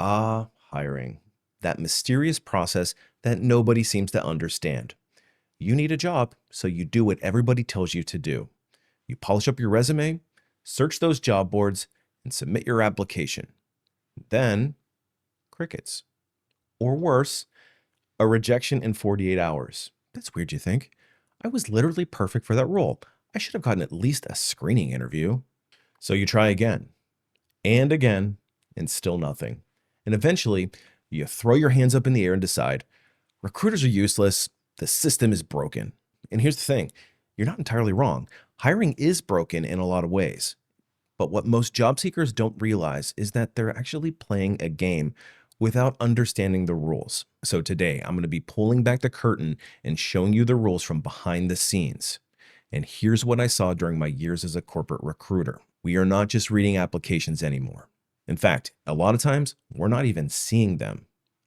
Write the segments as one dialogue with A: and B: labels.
A: Hiring. That mysterious process that nobody seems to understand. You need a job, so you do what everybody tells you to do. You polish up your resume, search those job boards, and submit your application. Then, crickets. Or worse, a rejection in 48 hours. That's weird, you think? I was literally perfect for that role. I should have gotten at least a screening interview. So you try again, and still nothing. And eventually, you throw your hands up in the air and decide, recruiters are useless, the system is broken. And here's the thing, you're not entirely wrong. Hiring is broken in a lot of ways. But what most job seekers don't realize is that they're actually playing a game without understanding the rules. So today, I'm going to be pulling back the curtain and showing you the rules from behind the scenes. And here's what I saw during my years as a corporate recruiter. We are not just reading applications anymore. In fact, a lot of times, we're not even seeing them.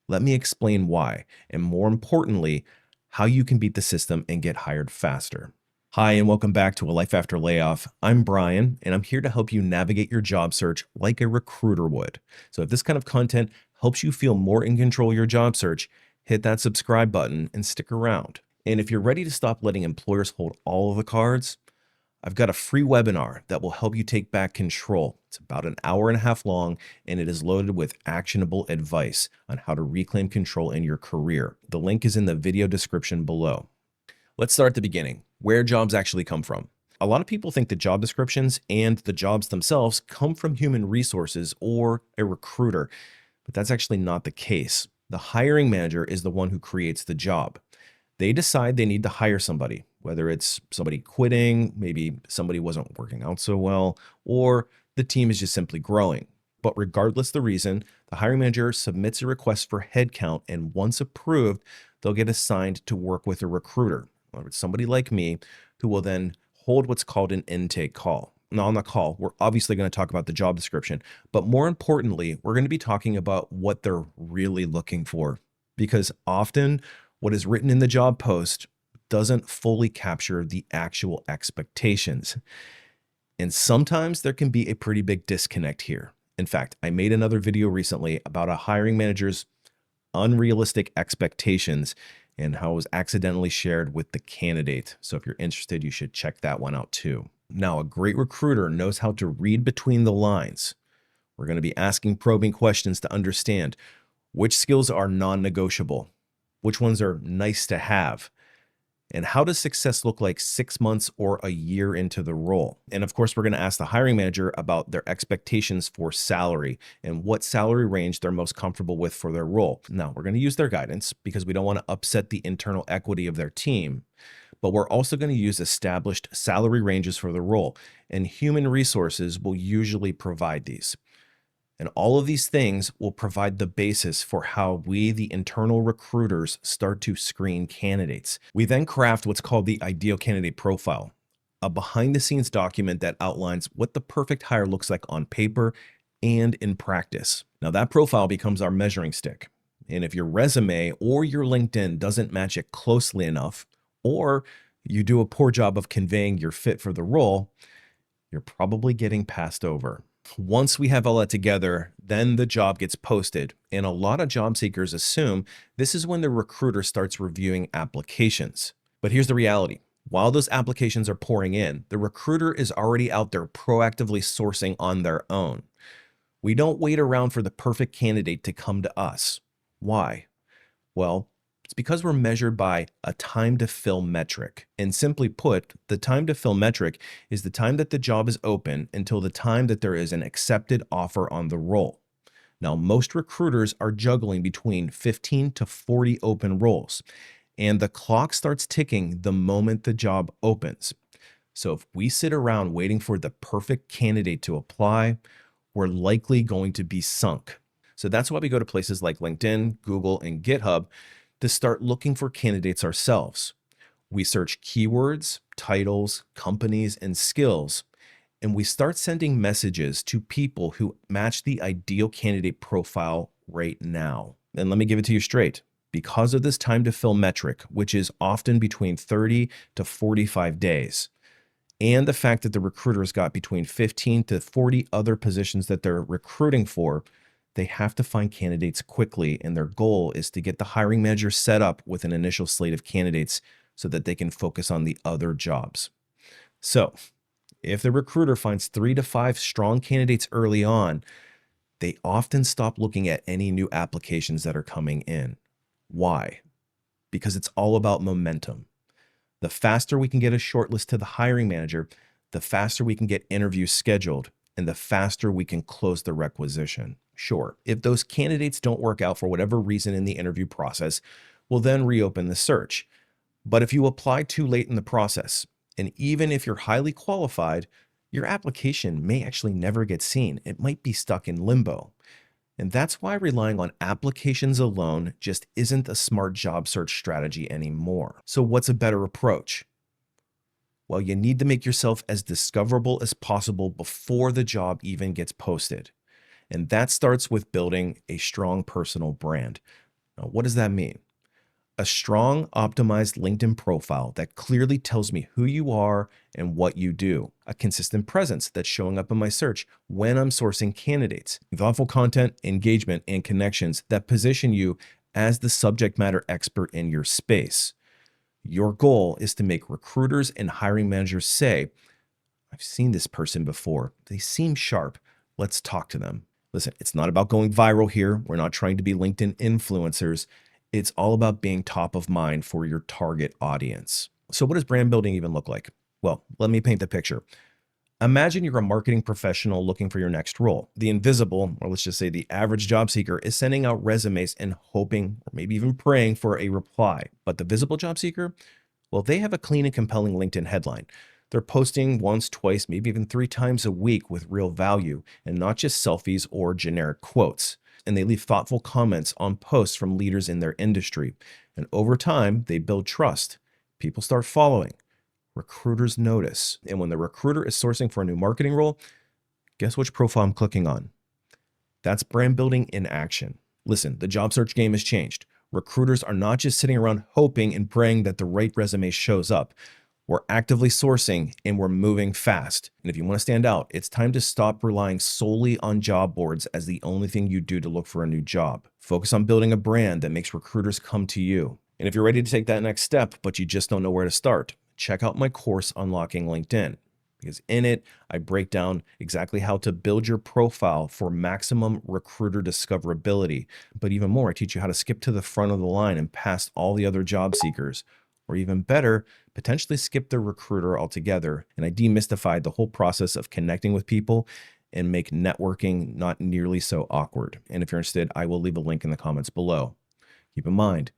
A: Let me explain why, and more importantly, how you can beat the system and get hired faster. Hi, and welcome back to A Life After Layoff. I'm Brian, and I'm here to help you navigate your job search like a recruiter would. So if this kind of content helps you feel more in control of your job search, hit that subscribe button and stick around. And if you're ready to stop letting employers hold all of the cards, I've got a free webinar that will help you take back control. It's about an hour and a half long, and it is loaded with actionable advice on how to reclaim control in your career. The link is in the video description below. Let's start at the beginning, where jobs actually come from. A lot of people think the job descriptions and the jobs themselves come from human resources or a recruiter, but that's actually not the case. The hiring manager is the one who creates the job. They decide they need to hire somebody, whether it's somebody quitting, maybe somebody wasn't working out so well, or the team is just simply growing. But regardless the reason, the hiring manager submits a request for headcount, and once approved, they'll get assigned to work with a recruiter, or somebody like me, who will then hold what's called an intake call. Now, on the call, we're obviously going to talk about the job description, but more importantly, we're going to be talking about what they're really looking for, because often what is written in the job post doesn't fully capture the actual expectations. And sometimes there can be a pretty big disconnect here. In fact, I made another video recently about a hiring manager's unrealistic expectations and how it was accidentally shared with the candidate. So if you're interested, you should check that one out too. Now, a great recruiter knows how to read between the lines. We're going to be asking probing questions to understand which skills are non-negotiable, which ones are nice to have, and how does success look like 6 months or a year into the role? And of course, we're going to ask the hiring manager about their expectations for salary and what salary range they're most comfortable with for their role. Now, we're going to use their guidance because we don't want to upset the internal equity of their team, but we're also going to use established salary ranges for the role, and human resources will usually provide these. And all of these things will provide the basis for how we, the internal recruiters, start to screen candidates. We then craft what's called the ideal candidate profile, a behind-the-scenes document that outlines what the perfect hire looks like on paper and in practice. Now, that profile becomes our measuring stick. And if your resume or your LinkedIn doesn't match it closely enough, or you do a poor job of conveying your fit for the role, you're probably getting passed over. Once we have all that together, then the job gets posted. And a lot of job seekers assume this is when the recruiter starts reviewing applications. But here's the reality. While those applications are pouring in, the recruiter is already out there proactively sourcing on their own. We don't wait around for the perfect candidate to come to us. Why? Well, it's because we're measured by a time to fill metric. And simply put, the time to fill metric is the time that the job is open until the time that there is an accepted offer on the role. Now, most recruiters are juggling between 15 to 40 open roles, and the clock starts ticking the moment the job opens. So if we sit around waiting for the perfect candidate to apply, we're likely going to be sunk. So that's why we go to places like LinkedIn, Google, and GitHub to start looking for candidates ourselves. We search keywords, titles, companies, and skills, and we start sending messages to people who match the ideal candidate profile right now. And let me give it to you straight. Because of this time to fill metric, which is often between 30 to 45 days, and the fact that the recruiter's got between 15 to 40 other positions that they're recruiting for, They have to find candidates quickly, and their goal is to get the hiring manager set up with an initial slate of candidates so that they can focus on the other jobs. So, if the recruiter finds 3 to 5 strong candidates early on, they often stop looking at any new applications that are coming in. Why? Because it's all about momentum. The faster we can get a shortlist to the hiring manager, the faster we can get interviews scheduled, and the faster we can close the requisition. Sure, if those candidates don't work out for whatever reason in the interview process, we'll then reopen the search. But if you apply too late in the process, and even if you're highly qualified, your application may actually never get seen. It might be stuck in limbo. And that's why relying on applications alone just isn't a smart job search strategy anymore. So what's a better approach? Well, you need to make yourself as discoverable as possible before the job even gets posted. And that starts with building a strong personal brand. Now, what does that mean? A strong, optimized LinkedIn profile that clearly tells me who you are and what you do. A consistent presence that's showing up in my search when I'm sourcing candidates. Thoughtful content, engagement, and connections that position you as the subject matter expert in your space. Your goal is to make recruiters and hiring managers say, I've seen this person before. They seem sharp. Let's talk to them. Listen, it's not about going viral here. We're not trying to be LinkedIn influencers. It's all about being top of mind for your target audience. So what does brand building even look like? Well, let me paint the picture. Imagine you're a marketing professional looking for your next role. The invisible, or let's just say the average job seeker, is sending out resumes and hoping, or maybe even praying for a reply. But the visible job seeker, well, they have a clean and compelling LinkedIn headline. They're posting once, twice, maybe even 3 times a week with real value and not just selfies or generic quotes. And they leave thoughtful comments on posts from leaders in their industry. And over time, they build trust. People start following. Recruiters notice. And when the recruiter is sourcing for a new marketing role, guess which profile I'm clicking on? That's brand building in action. Listen, the job search game has changed. Recruiters are not just sitting around hoping and praying that the right resume shows up. We're actively sourcing and we're moving fast. And if you want to stand out, it's time to stop relying solely on job boards as the only thing you do to look for a new job. Focus on building a brand that makes recruiters come to you. And if you're ready to take that next step, but you just don't know where to start, check out my course, Unlocking LinkedIn. Because in it, I break down exactly how to build your profile for maximum recruiter discoverability. But even more, I teach you how to skip to the front of the line and past all the other job seekers. Or even better, potentially skip the recruiter altogether. And I demystified the whole process of connecting with people and make networking not nearly so awkward. And if you're interested, I will leave a link in the comments below. Keep in mind,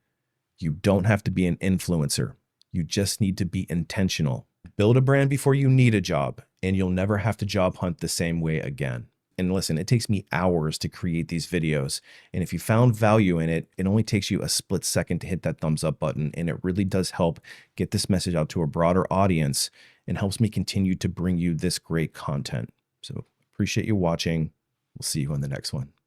A: you don't have to be an influencer. You just need to be intentional. Build a brand before you need a job, and you'll never have to job hunt the same way again. And listen, it takes me hours to create these videos. And if you found value in it, it only takes you a split second to hit that thumbs up button. And it really does help get this message out to a broader audience and helps me continue to bring you this great content. So appreciate you watching. We'll see you on the next one.